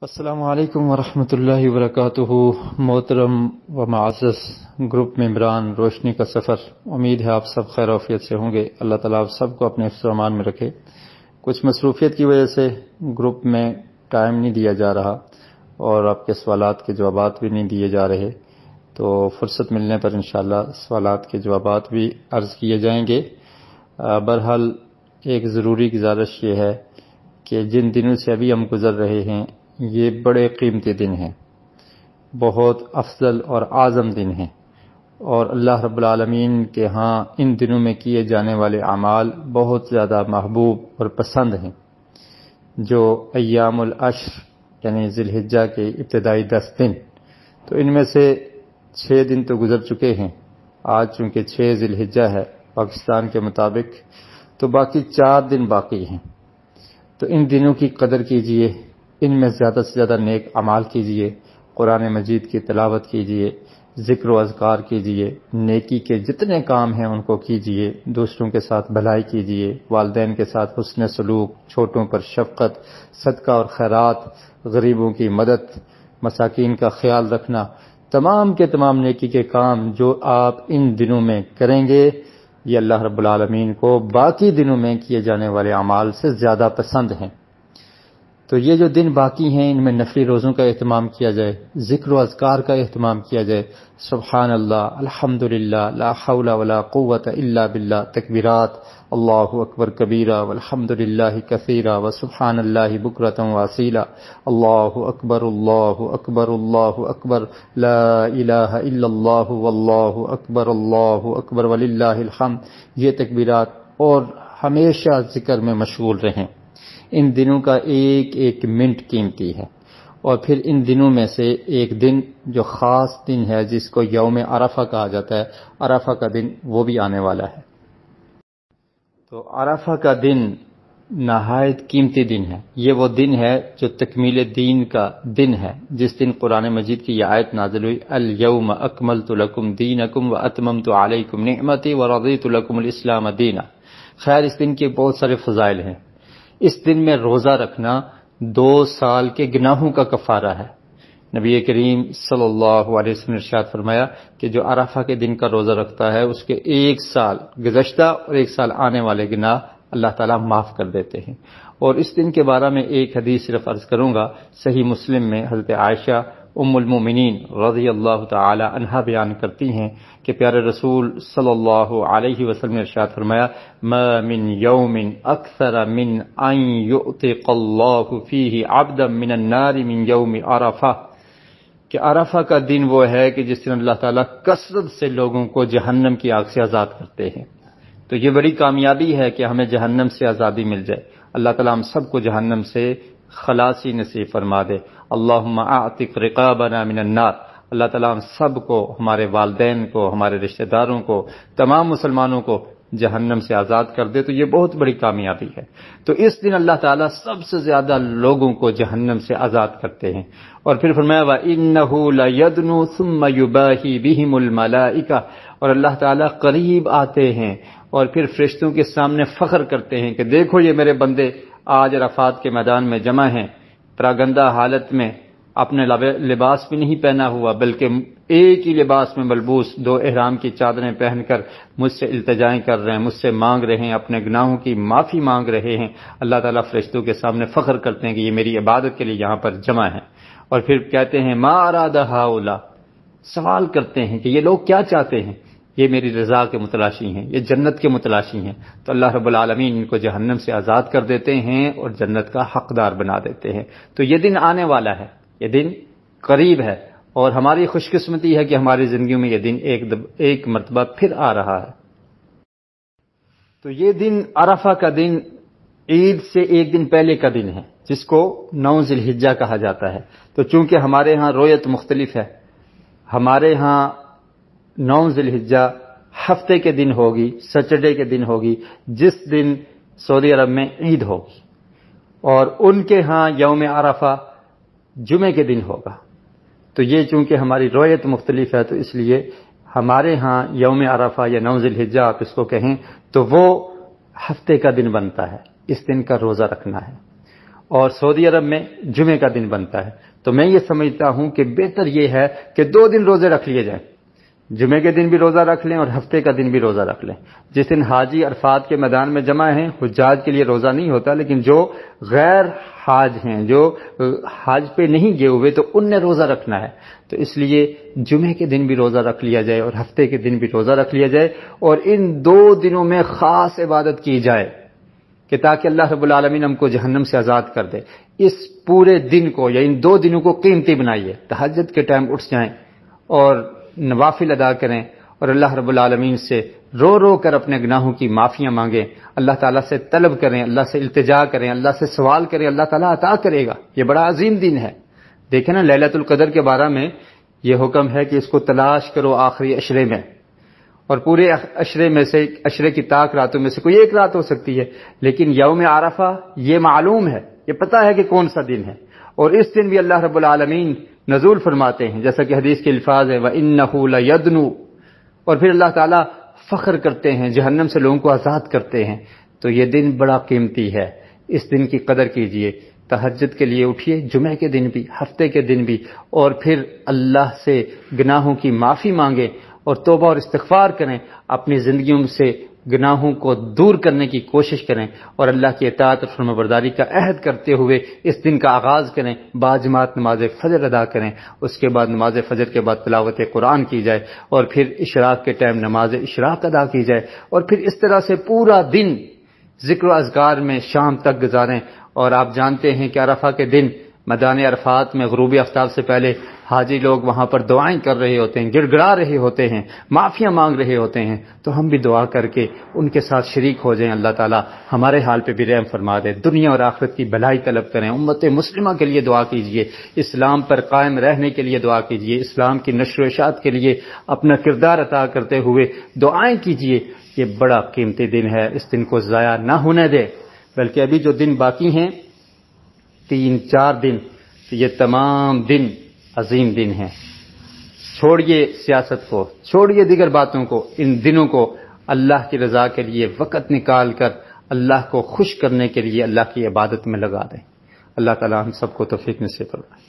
السلام علیکم ورحمۃ اللہ وبرکاتہ۔ محترم و معزز گروپ ممبران روشنی کا سفر، امید ہے آپ سب خیر و عافیت سے ہوں گے۔ اللہ تعالیٰ آپ سب کو اپنے حفظ و امان میں رکھے۔ کچھ مصروفیت کی وجہ سے گروپ میں ٹائم نہیں دیا جا رہا اور آپ کے سوالات کے جوابات بھی نہیں دیے جا رہے، تو فرصت ملنے پر انشاءاللہ سوالات کے جوابات بھی عرض کیے جائیں گے۔ بہرحال ایک ضروری گزارش یہ ہے کہ جن دنوں سے ابھی ہم گزر رہے ہیں یہ بڑے قیمتی دن ہیں، بہت افضل اور اعظم دن ہیں، اور اللہ رب العالمین کے ہاں ان دنوں میں کیے جانے والے اعمال بہت زیادہ محبوب اور پسند ہیں۔ جو ایام العشر یعنی ذی الحجہ کے ابتدائی 10 دن، تو ان میں سے 6 دن تو گزر چکے ہیں۔ آج چونکہ 6 ذی الحجہ ہے پاکستان کے مطابق، تو باقی 4 دن باقی ہیں۔ تو ان دنوں کی قدر کیجئے، ان میں زیادہ سے زیادہ نیک اعمال کیجئے، قرآن مجید کی تلاوت کیجئے، ذکر و اذکار کیجئے، نیکی کے جتنے کام ہیں ان کو کیجئے، دوسروں کے ساتھ بھلائی کیجئے، والدین کے ساتھ حسن سلوک، چھوٹوں پر شفقت، صدقہ اور خیرات، غریبوں کی مدد، مساکین کا خیال رکھنا، تمام کے تمام نیکی کے کام جو آپ ان دنوں میں کریں گے، یہ اللہ رب العالمین کو باقی دنوں میں کیے جانے والے اعمال سے زیادہ پسند ہیں۔ تو یہ جو دن باقی ہیں ان میں نفلی روزوں کا اہتمام کیا جائے، ذکر و اذکار کا اہتمام کیا جائے، سبحان اللہ، الحمدللہ، لا حول ولا قوت الا باللہ، تکبیرات، اللہ اکبر کبیرہ والحمدللہ کثیرہ وسبحان اللہ بکرۃ واصیلا، اللہ اکبر اللہ اکبر اللہ اکبر، لا الہ الا اللہ واللہ اکبر وللہ الحمد، یہ تکبیرات، اور ہمیشہ ذکر میں مشغول رہیں۔ ان دنوں کا ایک ایک منٹ قیمتی ہے، اور پھر ان دنوں میں سے ایک دن جو خاص دن ہے جس کو یوم عرفہ کہا جاتا ہے، عرفہ کا دن وہ بھی آنے والا ہے۔ تو عرفہ کا دن نہایت قیمتی دن ہے۔ یہ وہ دن ہے جو تکمیل دین کا دن ہے، جس دن قرآن مجید کی یہ آیت نازل ہوئی، الیوم اکملت لکم دینکم واتممت علیکم نعمتی ورضیت لکم الاسلام دینا۔ خیر، اس دن کے بہت سارے فضائل ہیں۔ اس دن میں روزہ رکھنا 2 سال کے گناہوں کا کفارہ ہے۔ نبی کریم صلی اللہ علیہ وسلم نے ارشاد فرمایا کہ جو عرفہ کے دن کا روزہ رکھتا ہے اس کے 1 سال گزشتہ اور 1 سال آنے والے گناہ اللہ تعالیٰ معاف کر دیتے ہیں۔ اور اس دن کے بارے میں ایک حدیث صرف عرض کروں گا۔ صحیح مسلم میں حضرت عائشہ ام المومنین رضی اللہ تعالی عنہا بیان کرتی ہیں کہ پیارے رسول صلی اللہ علیہ وسلم نے ارشاد فرمایا، ما من یوم اکثر من ان یعتق اللہ فیہ عبدا من النار من یوم عرفہ، کہ عرفہ کا دن وہ ہے کہ جس دن اللہ تعالیٰ کثرت سے لوگوں کو جہنم کی آگ سے آزاد کرتے ہیں۔ تو یہ بڑی کامیابی ہے کہ ہمیں جہنم سے آزادی مل جائے۔ اللہ تعالیٰ ہم سب کو جہنم سے خلاصی نصیب فرما دے۔ اللہم اعتق رقابنا من النار۔ اللہ تعالیٰ ہم سب کو، ہمارے والدین کو، ہمارے رشتہ داروں کو، تمام مسلمانوں کو جہنم سے آزاد کر دے، تو یہ بہت بڑی کامیابی ہے۔ تو اس دن اللہ تعالیٰ سب سے زیادہ لوگوں کو جہنم سے آزاد کرتے ہیں۔ اور پھر فرمایا وَإِنَّهُ لَيَدْنُو ثُمَّ يُبَاهِي بِهِمُ الْمَلَائِكَةُ، اور اللہ تعالیٰ قریب آتے ہیں اور پھر فرشتوں کے سامنے فخر کرتے ہیں کہ دیکھو یہ میرے بندے آج عرفات کے میدان میں جمع ہیں، پراگندہ حالت میں، اپنے لباس بھی نہیں پہنا ہوا بلکہ ایک ہی لباس میں ملبوس 2 احرام کی چادریں پہن کر مجھ سے التجائیں کر رہے ہیں، مجھ سے مانگ رہے ہیں، اپنے گناہوں کی معافی مانگ رہے ہیں۔ اللہ تعالیٰ فرشتوں کے سامنے فخر کرتے ہیں کہ یہ میری عبادت کے لیے یہاں پر جمع ہیں، اور پھر کہتے ہیں ما اراد ہؤلاء، سوال کرتے ہیں کہ یہ لوگ کیا چاہتے ہیں؟ یہ میری رضا کے متلاشی ہیں، یہ جنت کے متلاشی ہیں۔ تو اللہ رب العالمین ان کو جہنم سے آزاد کر دیتے ہیں اور جنت کا حقدار بنا دیتے ہیں۔ تو یہ دن آنے والا ہے، یہ دن قریب ہے، اور ہماری خوش قسمتی ہے کہ ہماری زندگیوں میں یہ دن ایک مرتبہ پھر آ رہا ہے۔ تو یہ دن عرفہ کا دن عید سے 1 دن پہلے کا دن ہے، جس کو 9 ذی الحجہ کہا جاتا ہے۔ تو چونکہ ہمارے ہاں رویت مختلف ہے، ہمارے ہاں 9 ذی الحجہ ہفتے کے دن ہوگی، سیٹرڈے کے دن ہوگی، جس دن سعودی عرب میں عید ہوگی، اور ان کے ہاں یوم عرفہ جمعے کے دن ہوگا۔ تو یہ چونکہ ہماری رویت مختلف ہے، تو اس لیے ہمارے ہاں یوم عرفہ یا 9 ذی الحجہ آپ اس کو کہیں تو وہ ہفتے کا دن بنتا ہے، اس دن کا روزہ رکھنا ہے۔ اور سعودی عرب میں جمعے کا دن بنتا ہے، تو میں یہ سمجھتا ہوں کہ بہتر یہ ہے کہ 2 دن روزے رکھ لیے جائیں، جمعے کے دن بھی روزہ رکھ لیں اور ہفتے کا دن بھی روزہ رکھ لیں۔ جس دن حاجی عرفات کے میدان میں جمع ہیں، حجاج کے لیے روزہ نہیں ہوتا، لیکن جو غیر حاج ہیں، جو حاج پہ نہیں گئے ہوئے، تو ان نے روزہ رکھنا ہے، تو اس لیے جمعے کے دن بھی روزہ رکھ لیا جائے اور ہفتے کے دن بھی روزہ رکھ لیا جائے، اور ان 2 دنوں میں خاص عبادت کی جائے کہ تاکہ اللہ رب العالمین ہم کو جہنم سے آزاد کر دے۔ اس پورے دن کو یا ان 2 دنوں کو قیمتی بنائیے، تہجد کے ٹائم اٹھ جائیں اور نوافل ادا کریں اور اللہ رب العالمین سے رو رو کر اپنے گناہوں کی معافیاں مانگیں، اللہ تعالیٰ سے طلب کریں، اللہ سے التجا کریں، اللہ سے سوال کریں، اللہ تعالیٰ عطا کرے گا۔ یہ بڑا عظیم دن ہے۔ دیکھیں نا، لیلۃ القدر کے بارے میں یہ حکم ہے کہ اس کو تلاش کرو آخری عشرے میں، اور پورے عشرے میں سے، عشرے کی طاق راتوں میں سے کوئی ایک رات ہو سکتی ہے، لیکن یوم عرفہ یہ معلوم ہے، یہ پتہ ہے کہ کون سا دن ہے، اور اس دن بھی اللہ رب العالمین نزول فرماتے ہیں، جیسا کہ حدیث کے الفاظ ہیں وَإِنَّهُ لَيَدْنُو، اور پھر اللہ تعالیٰ فخر کرتے ہیں، جہنم سے لوگوں کو آزاد کرتے ہیں۔ تو یہ دن بڑا قیمتی ہے، اس دن کی قدر کیجئے، تہجد کے لیے اٹھیے، جمعے کے دن بھی، ہفتے کے دن بھی، اور پھر اللہ سے گناہوں کی معافی مانگیں اور توبہ اور استغفار کریں، اپنی زندگیوں سے گناہوں کو دور کرنے کی کوشش کریں، اور اللہ کی اطاعت اور فرمانبرداری کا عہد کرتے ہوئے اس دن کا آغاز کریں، باجماعت نماز فجر ادا کریں، اس کے بعد نماز فجر کے بعد تلاوت قرآن کی جائے، اور پھر اشراق کے ٹائم نماز اشراق ادا کی جائے، اور پھر اس طرح سے پورا دن ذکر و اذکار میں شام تک گزاریں۔ اور آپ جانتے ہیں کہ عرفہ کے دن میدان عرفات میں غروب آفتاب سے پہلے حاجی لوگ وہاں پر دعائیں کر رہے ہوتے ہیں، گڑ گڑا رہے ہوتے ہیں، معافیاں مانگ رہے ہوتے ہیں، تو ہم بھی دعا کر کے ان کے ساتھ شریک ہو جائیں، اللہ تعالیٰ ہمارے حال پہ بھی رحم فرما دے، دنیا اور آخرت کی بھلائی طلب کریں، امت مسلمہ کے لیے دعا کیجئے، اسلام پر قائم رہنے کے لیے دعا کیجئے، اسلام کی نشر و اشاعت کے لیے اپنا کردار عطا کرتے ہوئے دعائیں کیجئے۔ یہ بڑا قیمتی دن ہے، اس دن کو ضائع نہ ہونے دے، بلکہ ابھی جو دن باقی ہیں 3-4 دن، یہ تمام دن عظیم دن ہیں۔ چھوڑیے سیاست کو، چھوڑیے دیگر باتوں کو، ان دنوں کو اللہ کی رضا کے لیے وقت نکال کر اللہ کو خوش کرنے کے لیے اللہ کی عبادت میں لگا دیں۔ اللہ تعالی ہم سب کو توفیق نصیب فرمائے۔